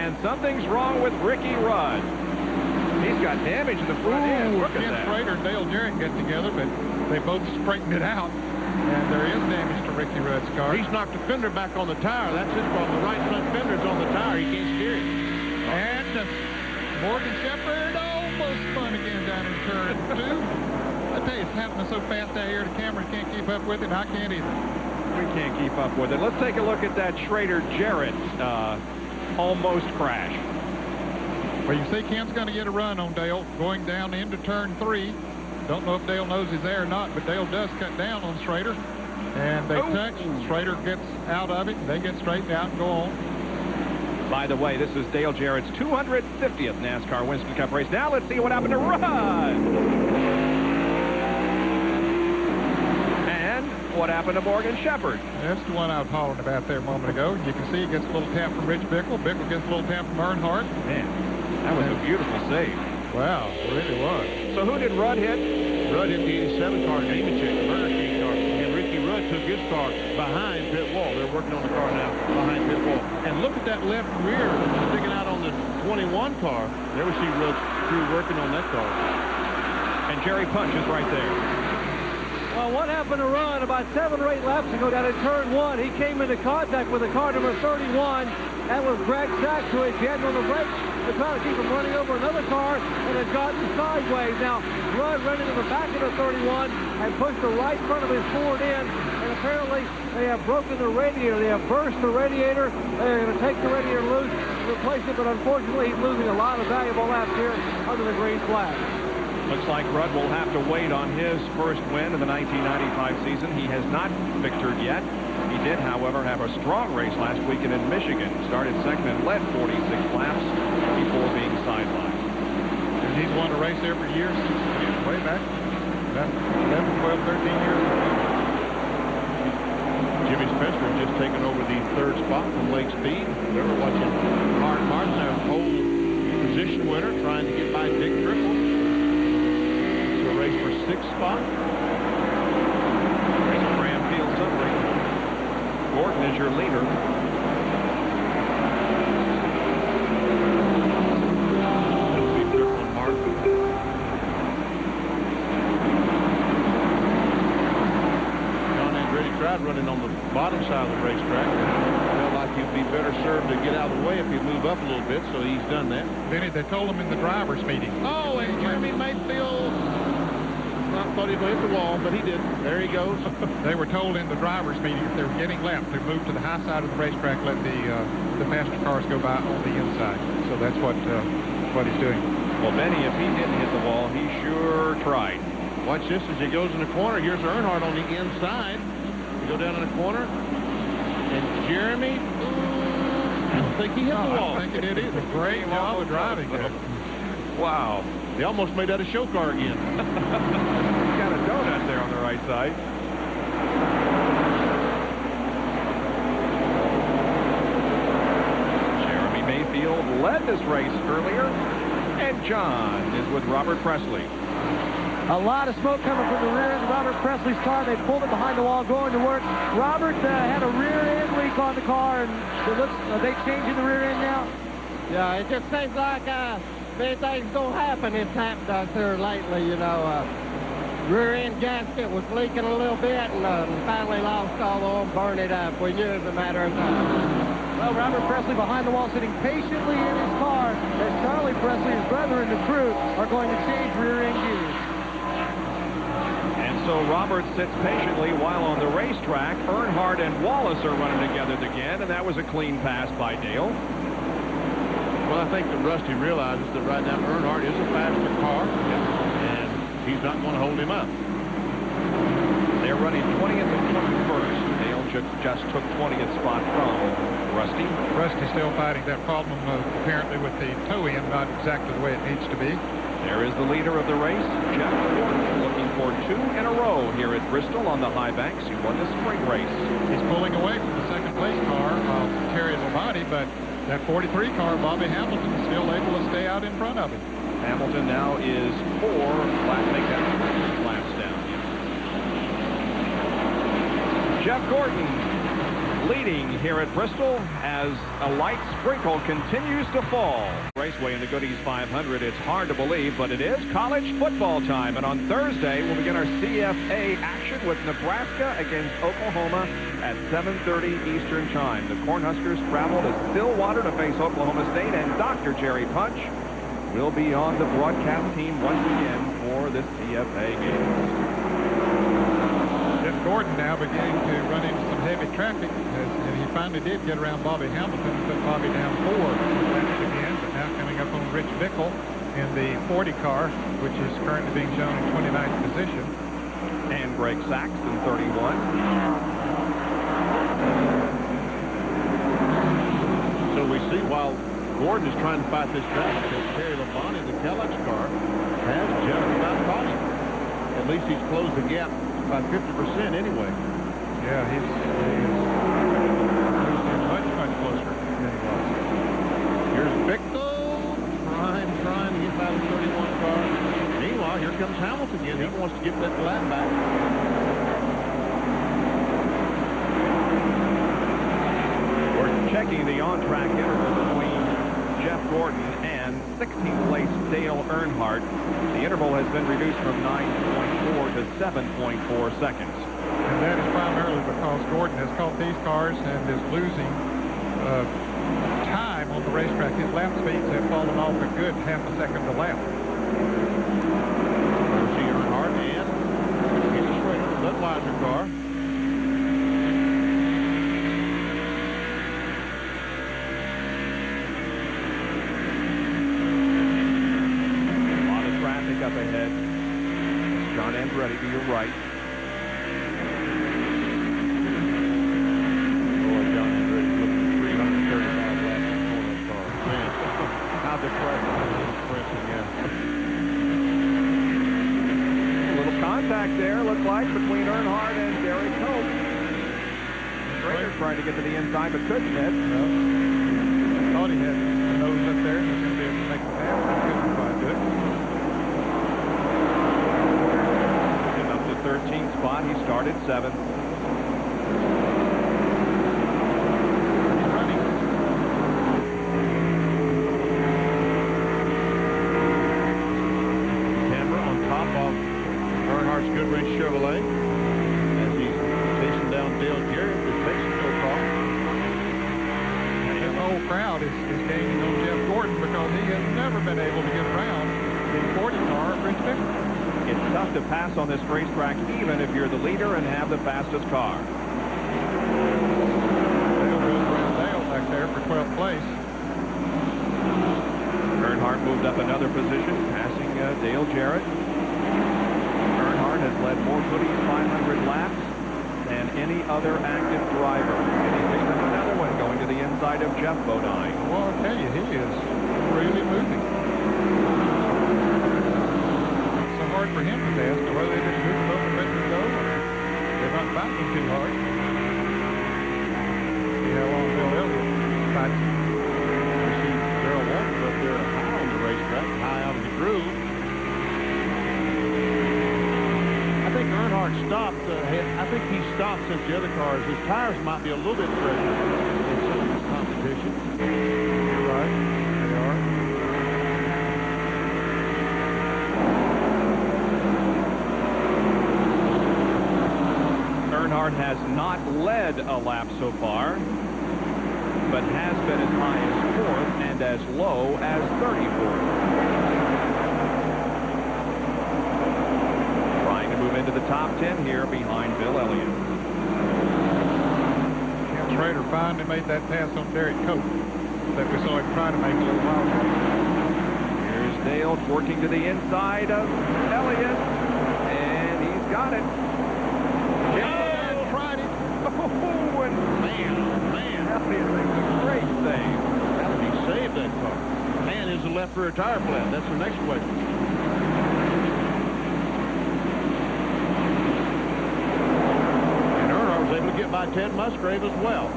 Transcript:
And something's wrong with Ricky Rudd. He's got damage in the front end. Look at Ken that. Schrader and Dale Jarrett get together, but they both straightened it out. And there is damage to Ricky Rudd's car. He's knocked the fender back on the tire. That's his problem. The right front fender's on the tire. He can't steer it. And Morgan Shepherd almost spun again down in turn 2. I tell you, it's happening so fast out here, the camera can't keep up with it, and I can't either. We can't keep up with it. Let's take a look at that Schrader-Jarrett almost crash. Well, you see Ken's going to get a run on Dale going down into turn 3. Don't know if Dale knows he's there or not, but Dale does cut down on Schrader. And they touch. Schrader gets out of it. They get straightened out and go on. By the way, this is Dale Jarrett's 250th NASCAR Winston Cup race. Now let's see what happened to Rudd. And what happened to Morgan Shepherd. That's the one I was hollering about there a moment ago. You can see he gets a little tap from Rich Bickle. Bickle gets a little tap from Earnhardt. Man, that was a beautiful save. Wow, it really was. So who did Rudd hit? Rudd hit the 87 car, Nemechek, the Burger King car. And Ricky Rudd took his car behind pit wall. They're working on the car now behind pit wall. And look at that left rear sticking out on the 21 car. There we see Rudd's crew working on that car. And Jerry Punch is right there. Well, what happened to Rudd about 7 or 8 laps ago down in turn 1? He came into contact with the car number 31. That was Greg Sachs, who had jammed on the brakes to try to keep him running over another car and had gotten sideways. Now, Rudd ran into the back of the 31 and pushed the right front of his Ford in, and apparently they have broken the radiator. They have burst the radiator. They're going to take the radiator loose and replace it, but unfortunately he's losing a lot of valuable laps here under the green flag. Looks like Rudd will have to wait on his first win in the 1995 season. He has not victored yet. He did, however, have a strong race last weekend in Michigan. Started second and led 46 laps before being sidelined. And he's won a race every year since way back. About 11, 12, 13 years ago. Jimmy Spencer just taken over the 3rd spot from Lake Speed. We were watching Martin Martin, their pole position winner, trying to get by Dick Triple. So a race for 6th spot. Race for Bramfield Sudbury. Gordon is your leader. Big triple on Martin. John Andretti tried running on the bottom side of the racetrack. Felt like he'd be better served to get out of the way if he'd move up a little bit, so he's done that. Benny, they told him in the driver's meeting. Oh, and Jeremy Mayfield. I thought he'd hit the wall, but he didn't. There he goes. They were told in the driver's meeting if they were getting lapped to move to the high side of the racetrack, let the faster cars go by on the inside. So that's what he's doing. Well, Benny, if he didn't hit the wall, he sure tried. Watch this as he goes in the corner. Here's Earnhardt on the inside. You go down in the corner. And Jeremy, I don't think he hit the wall. I don't think he did either. Great job of driving there. Wow. They almost made that a show car again. He's got a donut there on the right side. Jeremy Mayfield led this race earlier. And John is with Robert Pressley. A lot of smoke coming from the rear end of Robert Presley's car. They pulled it behind the wall going to work. Robert had a rear end leak on the car, and it looks, are they changing the rear end now? Yeah, it just seems like anything's going to happen. It's happened us here lately, you know. Rear end gasket was leaking a little bit, and finally lost all the oil and burned it up. We knew it was a matter of time. Well, Robert Pressley behind the wall sitting patiently in his car as Charlie Pressley, his brother, and the crew are going to change rear end gears. And so Robert sits patiently while on the racetrack. Earnhardt and Wallace are running together again, and that was a clean pass by Dale. Well, I think that Rusty realizes that right now Earnhardt is a faster car, and he's not going to hold him up. They're running 20th and 21st. Dale just took 20th spot from Rusty. Rusty's still fighting that problem, apparently, with the toe end, not exactly the way it needs to be. There is the leader of the race, Jeff Gordon, looking for 2 in a row here at Bristol on the high banks. He won the spring race. He's pulling away from the second place car of Terry Labonte, but that 43 car, Bobby Hamilton, is still able to stay out in front of him. Hamilton now is 4 laps down. Jeff Gordon leading here at Bristol as a light sprinkle continues to fall. Raceway in the Goodies 500. It's hard to believe, but it is college football time. And on Thursday, we'll begin our CFA action with Nebraska against Oklahoma at 7:30 Eastern Time. The Cornhuskers travel to Stillwater to face Oklahoma State, and Dr. Jerry Punch will be on the broadcast team once again for this CFA game. Gordon now beginning to run into some heavy traffic, and he finally did get around Bobby Hamilton and put Bobby down 4 laps again, but now coming up on Rich Bickle in the 40 car, which is currently being shown in 29th position. And Greg Saxton, 31. So we see while Gordon is trying to fight this battle, that Terry Labonte, the Kellogg's car, has just about caught him. At least he's closed the gap by 50% anyway. Yeah, he's much closer than he was. Here's Bickle trying to get by the 31 car. Meanwhile, here comes Hamilton again. He wants to get that lap back. We're checking the on-track interval between Jeff Gordon and 16th place Dale Earnhardt. The interval has been reduced from 9.4 to 7.4 seconds. And that is primarily because Gordon has caught these cars and is losing time on the racetrack. His lap speeds have fallen off a good half a second a lap. There's Earnhardt and he's a Schrader, Budweiser car. Up ahead. John Andretti to your right. Boy, John Andretti looking 335 laps in the car. Man, how depressing. A little contact there, looks like, between Earnhardt and Derek Cope. Schrader trying to get to the inside, but couldn't hit. No. I thought he had the nose up there and he was going to be able to make the pass, but he couldn't quite do it. 13th spot. He started 7th. Camera on top of Earnhardt's Goodrich Chevrolet as he's chasing down Dale Jarrett, the Mexico car. This whole crowd is gaining on Jeff Gordon because he has never been able to get around the 40 car at Rich Bickle. It's tough to pass on this racetrack, even if you're the leader and have the fastest car. Dale goes around Dale back there for 12th place. Earnhardt moved up another position, passing Dale Jarrett. Earnhardt has led more Goodies 500 laps than any other active driver. And he's even another one going to the inside of Jeff Bodine. Well, I'll tell you, he is really moving. Hard for him to pass, or whether they didn't move him over ready to go, or they're not fighting too hard. See how long Bill Elliott fights. We see Darrell Walker up there high on the racetrack, high out of the groove. I think Earnhardt stopped. I think he stopped since the other cars. His tires might be a little bit fresher in some of this competition. You're right. They are. Earnhardt has not led a lap so far, but has been as high as 4th and as low as 34th. Trying to move into the top 10 here behind Bill Elliott. Ken Schrader finally made that pass on Derek Cope that we saw him try to make a little while ago. Here's Dale working to the inside of Elliott, and he's got it. Oh, and man. Elliott makes a great save. How did he save that car? Man, is the left rear tire flat? That's the next question. And Earnhardt was able to get by Ted Musgrave as well.